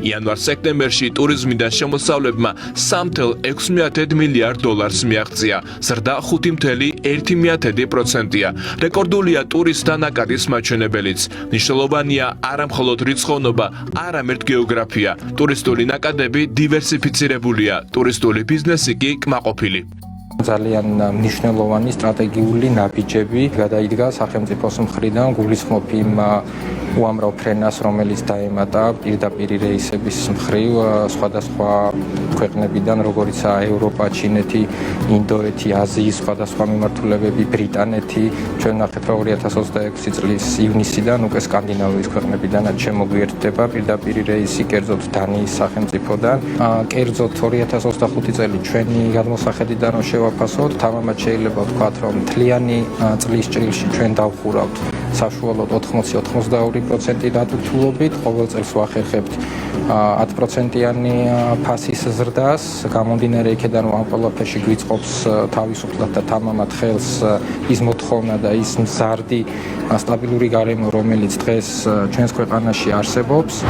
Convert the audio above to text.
იანვარ-სექტემბერში ტურიზმიდან შემოსავლებმა 3,6 მილიარდ დოლარს მიაღწია, ზრდა 5,1%-ია. რეკორდულია ტურისტთა ნაკადის მაჩვენებელიც. მნიშვნელოვანია არა მხოლოდ რიცხოვნობა, არამედ გეოგრაფია. ტურისტული ნაკადები დივერსიფიცირებულია, ტურისტული ბიზნესი კი კმაყოფილი. ძალიან მნიშვნელოვანი სტრატეგიული ნაბიჯები გადაიდგა სახელმწიფოს მხრიდან გულისხმობ იმ უამრავ ფრენას, რომელიც დაემატა პირდაპირ რეისების მხრივ სხვადასხვა ქვეყნებიდან, როგორიცაა ევროპა, ჩინეთი, ინდოეთი, აზიის სხვადასხვა მიმართულებები, ბრიტანეთი. ჩვენ ნახეთ, რომ 2026 წლის ივნისიდან უკვე სკანდინავიის ქვეყნებიდანაც შემოგვიერთდება პირდაპირ რეისი, კერძოდ დანიის სახელმწიფოდან. კერძოდ 2025 წელი ჩვენი გადმოსახედიდან რომ შევაფასოთ, თამამად შეიძლება ვთქვათ, რომ მთლიანი წლის ჭრილში ჩვენ დავხურავთ საშუალოდ 80-82% დატვირთულობით, ყოველ წელს ვახერხებთ 10%-იანი ფასის ზრდას, გამომდინარე იქედან, რომ ამ ყველაფერში გვიწყობს თავისუფლად და თამამად ხელს ის მოთხოვნა და ის მზარდი სტაბილური გარემო, რომელიც დღეს ჩვენს ქვეყანაში არსებობს.